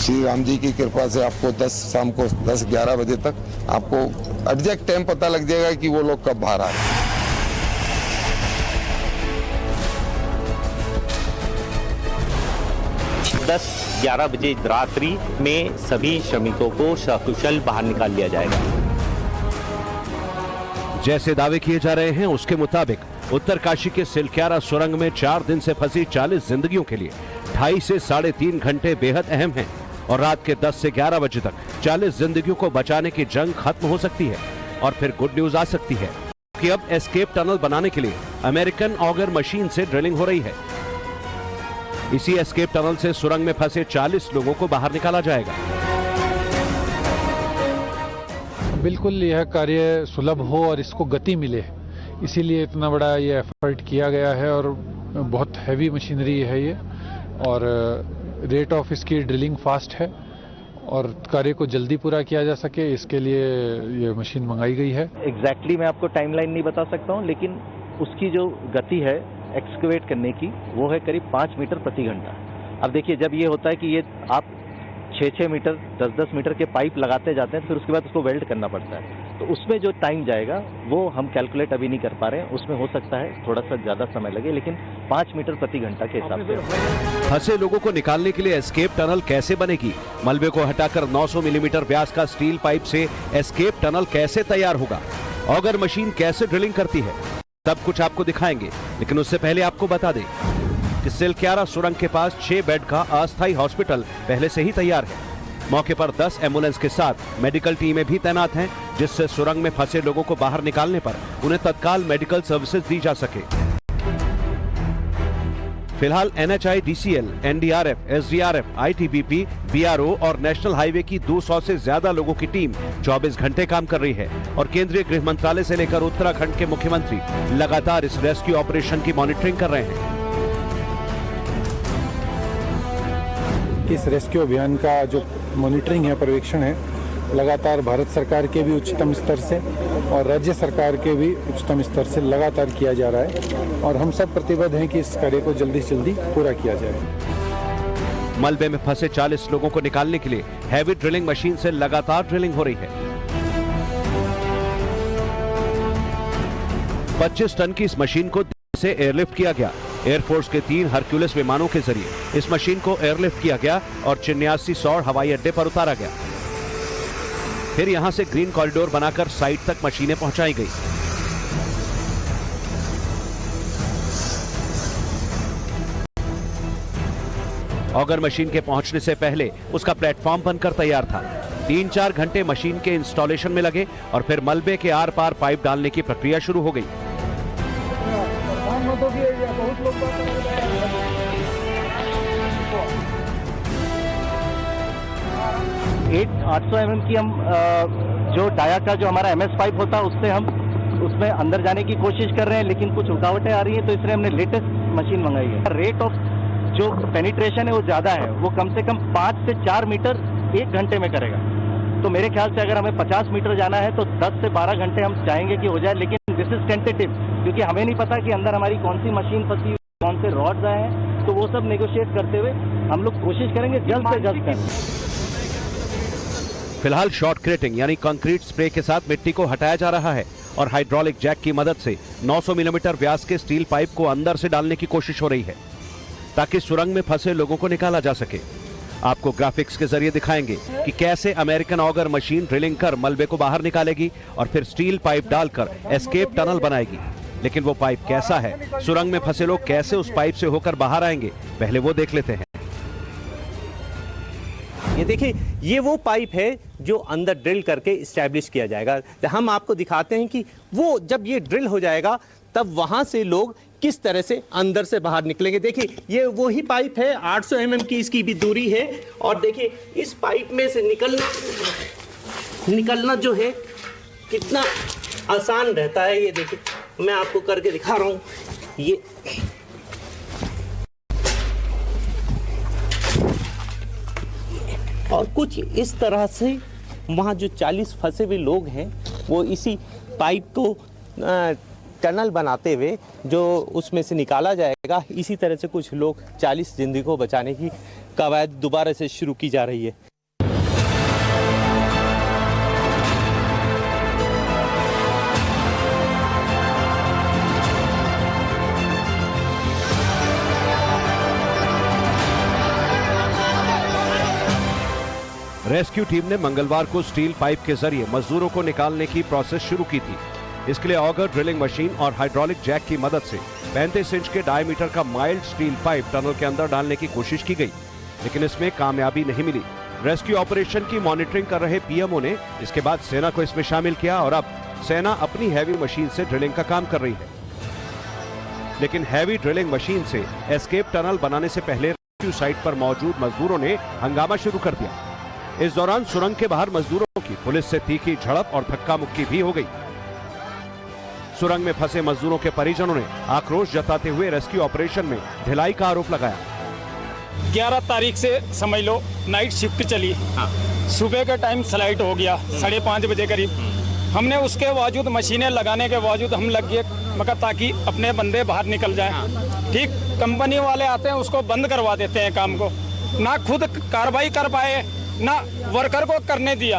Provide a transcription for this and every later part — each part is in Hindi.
श्री राम जी की कृपा से आपको शाम को 10-11 बजे तक आपको एग्जैक्ट टाइम पता लग जाएगा कि वो लोग कब बाहर आ रहे हैं। 10-11 बजे रात्रि में सभी श्रमिकों को सकुशल बाहर निकाल लिया जाएगा। जैसे दावे किए जा रहे हैं उसके मुताबिक उत्तरकाशी के सिलक्यारा सुरंग में 4 दिन से फंसी 40 जिंदगियों के लिए 2.5 से 3.5 घंटे बेहद अहम हैं और रात के 10 से 11 बजे तक 40 जिंदगियों को बचाने की जंग खत्म हो सकती है और फिर गुड न्यूज आ सकती है कि अब एस्केप टनल बनाने के लिए अमेरिकन ऑगर मशीन से ड्रिलिंग हो रही है। इसी एस्केप टनल से सुरंग में फंसे 40 लोगों को बाहर निकाला जाएगा। बिल्कुल यह कार्य सुलभ हो और इसको गति मिले, इसीलिए इतना बड़ा ये एफर्ट किया गया है और बहुत हैवी मशीनरी है ये और रेट ऑफ इसकी ड्रिलिंग फास्ट है और कार्य को जल्दी पूरा किया जा सके इसके लिए ये मशीन मंगाई गई है। एग्जैक्टली मैं आपको टाइमलाइन नहीं बता सकता हूं, लेकिन उसकी जो गति है एक्सकवेट करने की वो है करीब 5 मीटर प्रति घंटा। अब देखिए जब ये होता है कि ये आप 6-6 मीटर 10-10 मीटर के पाइप लगाते जाते हैं, फिर उसके बाद उसको वेल्ड करना पड़ता है, तो उसमें जो टाइम जाएगा वो हम कैलकुलेट अभी नहीं कर पा रहे हैं। उसमें हो सकता है थोड़ा सा ज्यादा समय लगे, लेकिन 5 मीटर प्रति घंटा के हिसाब से। फंसे लोगों को निकालने के लिए एस्केप टनल कैसे बनेगी, मलबे को हटाकर 900 मिलीमीटर व्यास का स्टील पाइप से एस्केप टनल कैसे तैयार होगा, ऑगर मशीन कैसे ड्रिलिंग करती है, सब कुछ आपको दिखाएंगे। लेकिन उससे पहले आपको बता दें कि सिलक्यारा सुरंग के पास 6 बेड का अस्थायी हॉस्पिटल पहले से ही तैयार है। मौके पर 10 एम्बुलेंस के साथ मेडिकल टीमें भी तैनात हैं, जिससे सुरंग में फंसे लोगों को बाहर निकालने पर उन्हें तत्काल मेडिकल सर्विसेज दी जा सके। फिलहाल NHI, DCL, NDRF, SDRF, ITBP, BRO और नेशनल हाईवे की 200 से ज्यादा लोगों की टीम 24 घंटे काम कर रही है और केंद्रीय गृह मंत्रालय से लेकर उत्तराखंड के मुख्यमंत्री लगातार इस रेस्क्यू ऑपरेशन की मॉनिटरिंग कर रहे हैं। इस रेस्क्यू अभियान का जो मॉनिटरिंग है, पर्यवेक्षण है, लगातार भारत सरकार के भी उच्चतम स्तर से और राज्य सरकार के भी उच्चतम स्तर से लगातार किया जा रहा है और हम सब प्रतिबद्ध हैं कि इस कार्य को जल्दी से जल्दी पूरा किया जाए। मलबे में फंसे 40 लोगों को निकालने के लिए हैवी ड्रिलिंग मशीन से लगातार ड्रिलिंग हो रही है। 25 टन की इस मशीन को दिल्ली से एयरलिफ्ट किया गया। एयरफोर्स के 3 हरक्यूलिस विमानों के जरिए इस मशीन को एयरलिफ्ट किया गया और चिन्यासी सौर हवाई अड्डे पर उतारा गया। फिर यहां से ग्रीन कॉरिडोर बनाकर साइट तक मशीनें पहुंचाई गई। ऑगर मशीन के पहुंचने से पहले उसका प्लेटफॉर्म बनकर तैयार था। 3-4 घंटे मशीन के इंस्टॉलेशन में लगे और फिर मलबे के आर पार पाइप डालने की प्रक्रिया शुरू हो गई। 800 mm की हम जो डाया का जो हमारा MS पाइप होता है उससे हम उसमें अंदर जाने की कोशिश कर रहे हैं, लेकिन कुछ रुकावटें आ रही हैं, तो इसलिए हमने लेटेस्ट मशीन मंगाई है। रेट ऑफ जो पेनिट्रेशन है वो ज्यादा है, वो कम से कम 5 से 4 मीटर 1 घंटे में करेगा। तो मेरे ख्याल से अगर हमें 50 मीटर जाना है तो 10 से 12 घंटे हम चाहेंगे कि हो जाए, लेकिन दिस इज टेंटेटिव, क्योंकि हमें नहीं पता कि अंदर हमारी कौन सी मशीन फंसी, कौन से रॉड्स आए हैं, तो वो सब नेगोशिएट करते हुए हम लोग कोशिश करेंगे जल्द से जल्द करें। फिलहाल शॉर्ट क्रेटिंग यानी कंक्रीट स्प्रे के साथ मिट्टी को हटाया जा रहा है और हाइड्रोलिक जैक की मदद से 900 मिलीमीटर व्यास के स्टील पाइप को अंदर से डालने की कोशिश हो रही है ताकि सुरंग में फंसे लोगों को निकाला जा सके। आपको ग्राफिक्स के जरिए दिखाएंगे कि कैसे अमेरिकन ऑगर मशीन ड्रिलिंग कर मलबे को बाहर निकालेगी और फिर स्टील पाइप डालकर एस्केप टनल बनाएगी। लेकिन वो पाइप कैसा है, सुरंग में फंसे लोग कैसे उस पाइप से होकर बाहर आएंगे, पहले वो देख लेते हैं। ये देखिए, ये वो पाइप है जो अंदर ड्रिल करके इस्टेब्लिश किया जाएगा। हम आपको दिखाते हैं कि वो जब ये ड्रिल हो जाएगा तब वहां से लोग किस तरह से अंदर से बाहर निकलेंगे। देखिए, ये वो ही पाइप है, 800 mm की इसकी भी दूरी है और देखिए इस पाइप में से निकलना जो है कितना आसान रहता है। ये देखिए, मैं आपको करके दिखा रहा हूँ। ये और कुछ इस तरह से वहाँ जो 40 फंसे हुए लोग हैं वो इसी पाइप को टनल बनाते हुए जो उसमें से निकाला जाएगा, इसी तरह से कुछ लोग 40 जिंदगी को बचाने की कवायद दोबारा से शुरू की जा रही है। रेस्क्यू टीम ने मंगलवार को स्टील पाइप के जरिए मजदूरों को निकालने की प्रोसेस शुरू की थी। इसके लिए ऑगर ड्रिलिंग मशीन और हाइड्रोलिक जैक की मदद से 35 इंच के डायमीटर का माइल्ड स्टील पाइप टनल के अंदर डालने की कोशिश की गई, लेकिन इसमें कामयाबी नहीं मिली। रेस्क्यू ऑपरेशन की मॉनिटरिंग कर रहे पीएमओ ने इसके बाद सेना को इसमें शामिल किया और अब सेना अपनी हैवी मशीन से ड्रिलिंग का काम कर रही है। लेकिन हैवी ड्रिलिंग मशीन से एस्केप टनल बनाने से पहले रेस्क्यू साइट पर मौजूद मजदूरों ने हंगामा शुरू कर दिया। इस दौरान सुरंग के बाहर मजदूरों की पुलिस से तीखी झड़प और धक्का मुक्की भी हो गई। सुरंग में फंसे मजदूरों के परिजनों ने आक्रोश जताते हुए रेस्क्यू ऑपरेशन में ढिलाई का आरोप लगाया। 11 तारीख से समझ लो नाइट शिफ्ट चली। सुबह का टाइम स्लाइड हो गया 5:30 बजे करीब। हमने उसके बावजूद मशीनें लगाने के बावजूद हम लग गए मगर ताकि अपने बंदे बाहर निकल जाएं। ठीक, कंपनी वाले आते हैं उसको बंद करवा देते हैं काम को, ना खुद कार्रवाई कर पाए ना वर्कर को करने दिया।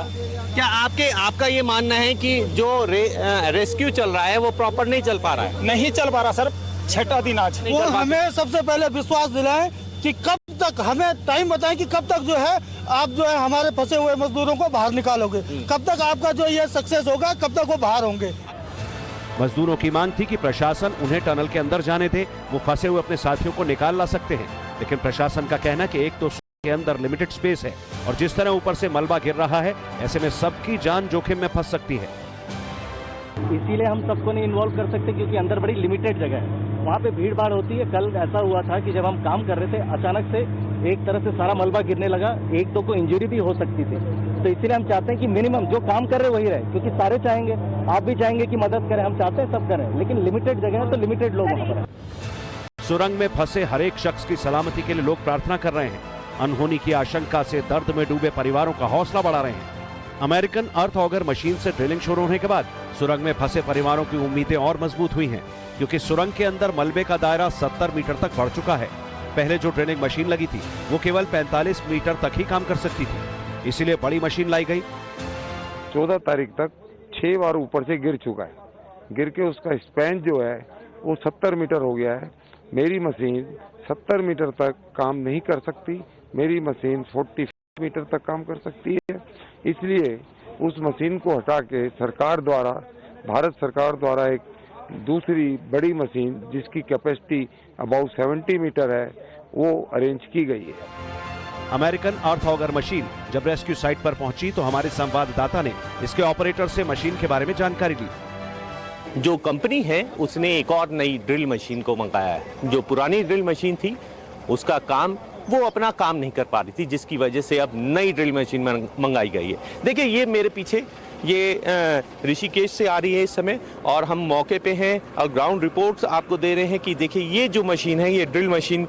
क्या आपका ये मानना है कि जो रेस्क्यू चल रहा है वो प्रॉपर नहीं चल पा रहा है? नहीं चल पा रहा सर, 6ठा दिन आज। वो हमें सबसे पहले विश्वास दिलाएं कि कब तक, हमें टाइम बताएं कि कब तक जो है आप जो है हमारे फंसे हुए मजदूरों को बाहर निकालोगे, कब तक आपका जो ये सक्सेस होगा, कब तक वो बाहर होंगे। मजदूरों की मांग थी कि प्रशासन उन्हें टनल के अंदर जाने दे, वो फंसे हुए अपने साथियों को निकाल ला सकते हैं। लेकिन प्रशासन का कहना कि एक तो के अंदर लिमिटेड स्पेस है और जिस तरह ऊपर से मलबा गिर रहा है, ऐसे में सबकी जान जोखिम में फंस सकती है। इसीलिए हम सबको नहीं इन्वॉल्व कर सकते क्योंकि अंदर बड़ी लिमिटेड जगह है, वहाँ पे भीड़ भाड़ होती है। कल ऐसा हुआ था कि जब हम काम कर रहे थे अचानक से एक तरह से सारा मलबा गिरने लगा, एक दो को इंजरी भी हो सकती थी। तो इसीलिए हम चाहते हैं कि मिनिमम जो काम कर रहे वही रहे, क्योंकि सारे चाहेंगे, आप भी चाहेंगे कि मदद करें, हम चाहते हैं सब करें, लेकिन लिमिटेड जगह है तो लिमिटेड लोग वहाँ पर हैं। सुरंग में फंसे हर एक शख्स की सलामती के लिए लोग प्रार्थना कर रहे हैं। अनहोनी की आशंका से दर्द में डूबे परिवारों का हौसला बढ़ा रहे हैं। अमेरिकन अर्थ ऑगर मशीन से ड्रिलिंग शुरू होने के बाद सुरंग में फंसे परिवारों की उम्मीदें और मजबूत हुई हैं, क्योंकि सुरंग के अंदर मलबे का दायरा 70 मीटर तक बढ़ चुका है। पहले जो ड्रिलिंग मशीन लगी थी वो केवल 45 मीटर तक ही काम कर सकती थी, इसीलिए बड़ी मशीन लाई गई। 14 तारीख तक 6 बार ऊपर से गिर चुका है। गिर के उसका स्पैन जो है वो 70 मीटर हो गया है। मेरी मशीन 70 मीटर तक काम नहीं कर सकती, मेरी मशीन 40 मीटर तक काम कर सकती है। इसलिए उस मशीन को हटा के सरकार द्वारा, भारत सरकार द्वारा एक दूसरी बड़ी मशीन जिसकी कैपेसिटी अबाउट 70 मीटर है वो अरेंज की गई है। अमेरिकन अर्थ ऑगर मशीन जब रेस्क्यू साइट पर पहुंची तो हमारे संवाददाता ने इसके ऑपरेटर से मशीन के बारे में जानकारी ली। जो कंपनी है उसने एक और नई ड्रिल मशीन को मंगाया है। जो पुरानी ड्रिल मशीन थी उसका काम वो अपना काम नहीं कर पा रही थी, जिसकी वजह से अब नई ड्रिल मशीन मंगाई गई है। देखिए ये मेरे पीछे ये ऋषिकेश से आ रही है इस समय और हम मौके पे हैं और ग्राउंड रिपोर्ट्स आपको दे रहे हैं कि देखिए ये जो मशीन है, ये ड्रिल मशीन,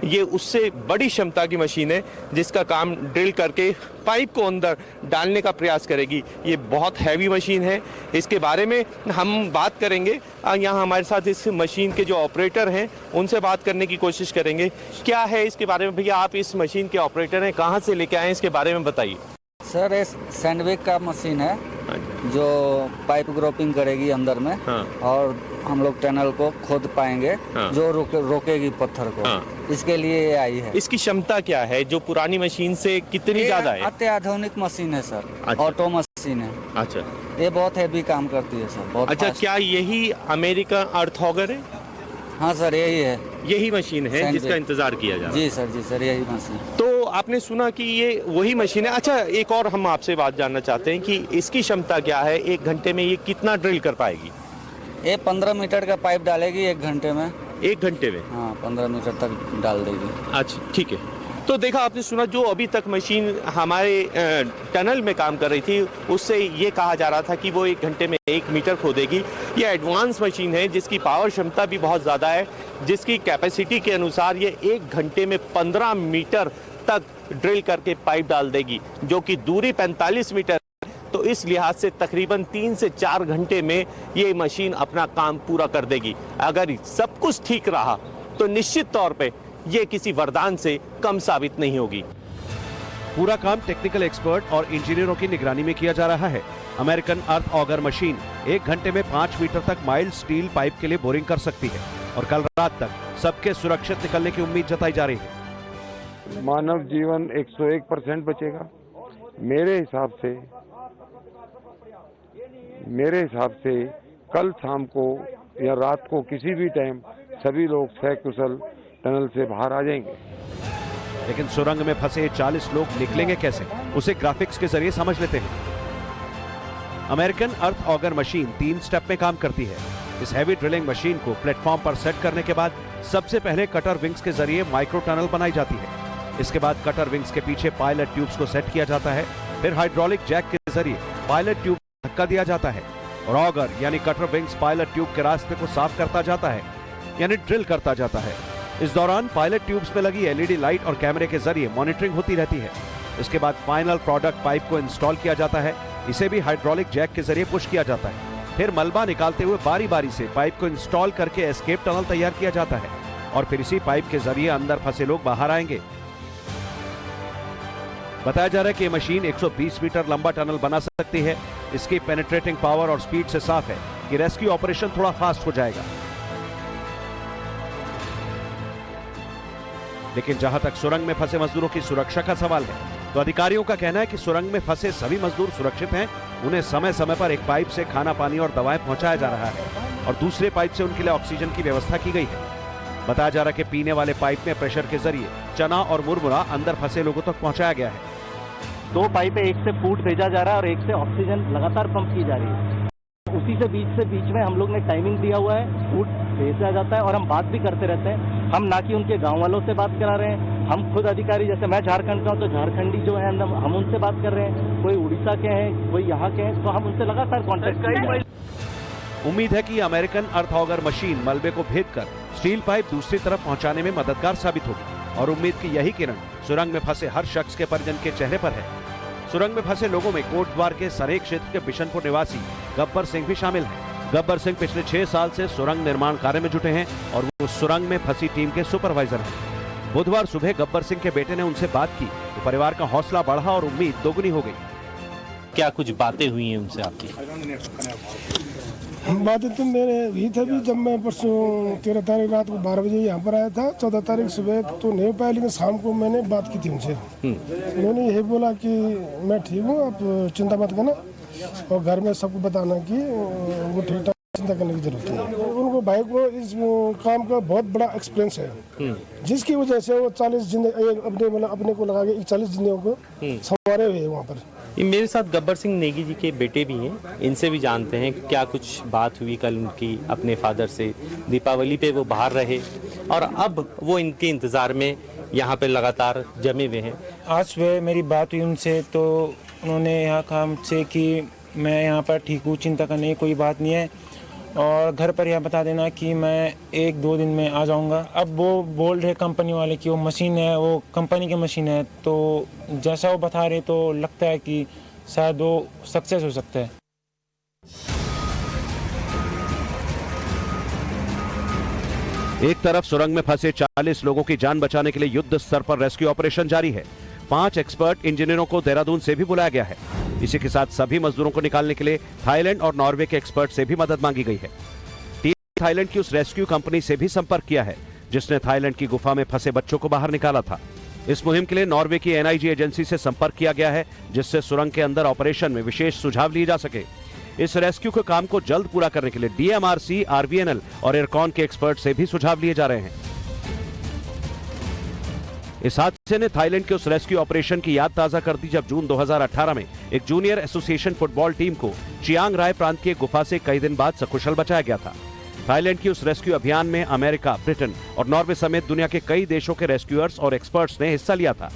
ये उससे बड़ी क्षमता की मशीन है जिसका काम ड्रिल करके पाइप को अंदर डालने का प्रयास करेगी। ये बहुत हैवी मशीन है, इसके बारे में हम बात करेंगे। यहाँ हमारे साथ इस मशीन के जो ऑपरेटर हैं उनसे बात करने की कोशिश करेंगे। क्या है इसके बारे में भैया, आप इस मशीन के ऑपरेटर हैं, कहाँ से लेके आए हैं, इसके बारे में बताइए। सर ये सैंडविच का मशीन है जो पाइप ग्रोपिंग करेगी अंदर में। हाँ। और हम लोग टनल को खोद पाएंगे। हाँ। जो रोकेगी पत्थर को। हाँ। इसके लिए ये आई है। इसकी क्षमता क्या है, जो पुरानी मशीन से कितनी ज्यादा है? अत्याधुनिक मशीन है सर। अच्छा। ऑटो मशीन है। अच्छा, ये बहुत हैवी काम करती है सर, बहुत। अच्छा, क्या यही अमेरिकन अर्थ ऑगर है? हाँ सर, यही मशीन है जिसका इंतजार किया जा रहा है। जी सर, यही मशीन। तो आपने सुना कि ये वही मशीन है। अच्छा, एक और हम आपसे बात जानना चाहते हैं कि इसकी क्षमता क्या है, 1 घंटे में ये कितना ड्रिल कर पाएगी? ये 15 मीटर का पाइप डालेगी 1 घंटे में। 1 घंटे में? हाँ, 15 मीटर तक डाल देगी। अच्छा, ठीक है। तो देखा आपने सुना, जो अभी तक मशीन हमारे टनल में काम कर रही थी उससे ये कहा जा रहा था कि वो 1 घंटे में 1 मीटर खोदेगी। ये एडवांस मशीन है जिसकी पावर क्षमता भी बहुत ज़्यादा है, जिसकी कैपेसिटी के अनुसार ये 1 घंटे में 15 मीटर तक ड्रिल करके पाइप डाल देगी, जो कि दूरी 45 मीटर। तो इस लिहाज से तकरीबन 3 से 4 घंटे में ये मशीन अपना काम पूरा कर देगी। अगर सब कुछ ठीक रहा तो निश्चित तौर पे ये किसी वरदान से कम साबित नहीं होगी। पूरा काम टेक्निकल एक्सपर्ट और इंजीनियरों की निगरानी में किया जा रहा है। अमेरिकन अर्थ ऑगर मशीन 1 घंटे में 5 मीटर तक माइल्ड स्टील पाइप के लिए बोरिंग कर सकती है और कल रात तक सबके सुरक्षित निकलने की उम्मीद जताई जा रही है। मानव जीवन 101% बचेगा। मेरे हिसाब से कल शाम को या रात को किसी भी टाइम सभी लोग सकुशल टनल से बाहर आ जाएंगे। लेकिन सुरंग में फंसे 40 लोग निकलेंगे कैसे, उसे ग्राफिक्स के जरिए समझ लेते हैं। अमेरिकन अर्थ ऑगर मशीन 3 स्टेप में काम करती है। इस हैवी ड्रिलिंग मशीन को प्लेटफॉर्म पर सेट करने के बाद सबसे पहले कटर विंग्स के जरिए माइक्रो टनल बनाई जाती है। इसके बाद कटर विंग्स के पीछे पायलट ट्यूब्स को सेट किया जाता है। फिर हाइड्रोलिक जैक के जरिए पायलट ट्यूब धक्का दिया जाता है और ऑगर यानी कटर विंग्स पायलट ट्यूब के रास्ते को साफ करता जाता है, यानी ड्रिल करता जाता है। इस दौरान पायलट ट्यूब्स में लगी एलईडी लाइट और कैमरे के जरिए मॉनिटरिंग होती रहती है। इसके बाद फाइनल प्रोडक्ट पाइप को इंस्टॉल किया जाता है। इसे भी हाइड्रोलिक जैक के जरिए पुश किया जाता है। फिर मलबा निकालते हुए बारी बारी से पाइप को इंस्टॉल करके एस्केप टनल तैयार किया जाता है और फिर इसी पाइप के जरिए अंदर फंसे लोग बाहर आएंगे। बताया जा रहा है कि ये मशीन 120 मीटर लंबा टनल बना सकती है। इसकी पेनिट्रेटिंग पावर और स्पीड से साफ है कि रेस्क्यू ऑपरेशन थोड़ा फास्ट हो जाएगा। लेकिन जहां तक सुरंग में फंसे मजदूरों की सुरक्षा का सवाल है, तो अधिकारियों का कहना है कि सुरंग में फंसे सभी मजदूर सुरक्षित हैं। उन्हें समय समय पर एक पाइप से खाना, पानी और दवाएं पहुंचाया जा रहा है और दूसरे पाइप से उनके लिए ऑक्सीजन की व्यवस्था की गई है। बताया जा रहा है कि पीने वाले पाइप में प्रेशर के जरिए चना और मुरमुरा अंदर फंसे लोगों तक पहुंचाया गया है। 2 पाइपें, एक से फूड भेजा जा रहा है और एक से ऑक्सीजन लगातार पंप की जा रही है। उसी से बीच में हम लोग ने टाइमिंग दिया हुआ है, फूड भेजा जाता है और हम बात भी करते रहते हैं। हम ना कि उनके गांव वालों से बात करा रहे हैं, हम खुद अधिकारी, जैसे मैं झारखंड का हूं तो झारखंडी जो है हम उनसे बात कर रहे हैं। कोई उड़ीसा के हैं, कोई यहाँ के हैं, तो हम उनसे लगातार कॉन्टेक्ट कर रहे हैं। उम्मीद है कि अमेरिकन अर्थ ऑगर मशीन मलबे को भेदकर स्टील पाइप दूसरी तरफ पहुंचाने में मददगार साबित होगी और उम्मीद की यही किरण सुरंग में फंसे हर शख्स के परिजन के चेहरे पर है। सुरंग में फंसे लोगों में कोटद्वार के सरेक क्षेत्र के बिशनपुर निवासी गब्बर सिंह भी शामिल हैं। गब्बर सिंह पिछले 6 साल से सुरंग निर्माण कार्य में जुटे हैं और वो सुरंग में फंसी टीम के सुपरवाइजर हैं। बुधवार सुबह गब्बर सिंह के बेटे ने उनसे बात की तो परिवार का हौसला बढ़ा और उम्मीद दोगुनी हो गई। क्या कुछ बातें हुई हैं उनसे आपकी? बातें तो मेरे हुई थी भी, जब मैं परसों 13 तारीख रात को 12 बजे यहाँ पर आया था। 14 तारीख सुबह तो नहीं पाया, लेकिन शाम को मैंने बात की थी उनसे। उन्होंने यही बोला कि मैं ठीक हूँ, आप चिंता मत करना और घर में सबको बताना कि वो ठीक ठाक, चिंता करने की जरूरत नहीं है। उनको भाई को इस काम का बहुत बड़ा एक्सपीरियंस है, जिसकी वजह से वो 40 जिंदगी अपने को लगा के 40 जिंदगियों को संवारे हुए वहाँ पर। मेरे साथ गब्बर सिंह नेगी जी के बेटे भी हैं, इनसे भी जानते हैं क्या कुछ बात हुई कल उनकी अपने फादर से। दीपावली पे वो बाहर रहे और अब वो इनके इंतज़ार में यहाँ पे लगातार जमे हुए हैं। आज सुबह मेरी बात हुई उनसे तो उन्होंने यहाँ कहा मुझसे कि मैं यहाँ पर ठीक हूँ, चिंता करने की कोई बात नहीं है और घर पर यह बता देना कि मैं 1-2 दिन में आ जाऊंगा। अब वो बोल रहे कंपनी वाले कि वो मशीन है, वो कंपनी की मशीन है, तो जैसा वो बता रहे तो लगता है कि शायद वो सक्सेस हो सकता है। एक तरफ सुरंग में फंसे 40 लोगों की जान बचाने के लिए युद्ध स्तर पर रेस्क्यू ऑपरेशन जारी है। 5 एक्सपर्ट इंजीनियरों को देहरादून से भी बुलाया गया है। इसी के साथ सभी मजदूरों को निकालने के लिए थाईलैंड और नॉर्वे के एक्सपर्ट से भी मदद मांगी गई है। टीम थाईलैंड की उस रेस्क्यू कंपनी से भी संपर्क किया है जिसने थाईलैंड की गुफा में फंसे बच्चों को बाहर निकाला था। इस मुहिम के लिए नॉर्वे की एनआईजी एजेंसी से संपर्क किया गया है, जिससे सुरंग के अंदर ऑपरेशन में विशेष सुझाव लिए जा सके। इस रेस्क्यू के काम को जल्द पूरा करने के लिए डीएमआरसी, आरवीएनएल और एयरकॉन के एक्सपर्ट से भी सुझाव लिए जा रहे हैं। इस हादसे ने थाईलैंड के उस रेस्क्यू ऑपरेशन की याद ताजा कर दी जब जून 2018 में एक जूनियर एसोसिएशन फुटबॉल टीम को चियांग राय प्रांत की गुफा से कई दिन बाद सकुशल बचाया गया था। थाईलैंड की उस रेस्क्यू अभियान में अमेरिका, ब्रिटेन और नॉर्वे समेत दुनिया के कई देशों के रेस्क्यूअर्स और एक्सपर्ट्स ने हिस्सा लिया था।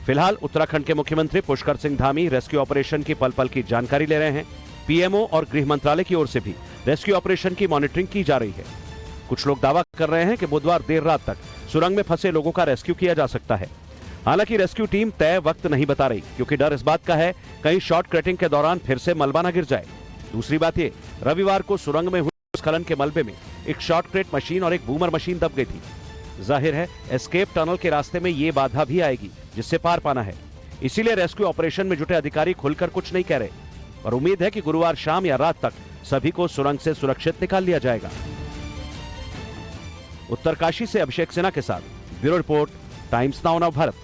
फिलहाल उत्तराखंड के मुख्यमंत्री पुष्कर सिंह धामी रेस्क्यू ऑपरेशन की पल पल की जानकारी ले रहे हैं। पीएमओ और गृह मंत्रालय की ओर से भी रेस्क्यू ऑपरेशन की मॉनिटरिंग की जा रही है। कुछ लोग दावा कर रहे हैं कि बुधवार देर रात तक सुरंग में फंसे लोगों का रेस्क्यू किया जा सकता है। हालांकि रेस्क्यू टीम तय वक्त नहीं बता रही, क्योंकि डर इस बात का है कहीं शॉर्ट कटिंग के दौरान फिर से मलबा न गिर जाए। दूसरी बात ये, रविवार को सुरंग में हुए भूस्खलन के मलबे में एक शॉर्टकट मशीन और एक बूमर मशीन दब गई थी। जाहिर है एस्केप टनल के रास्ते में ये बाधा भी आएगी जिससे पार पाना है। इसीलिए रेस्क्यू ऑपरेशन में जुटे अधिकारी खुलकर कुछ नहीं कह रहे, और उम्मीद है कि गुरुवार शाम या रात तक सभी को सुरंग से सुरक्षित निकाल लिया जाएगा। उत्तरकाशी से अभिषेक सिन्हा के साथ bureau report, times now Bharat.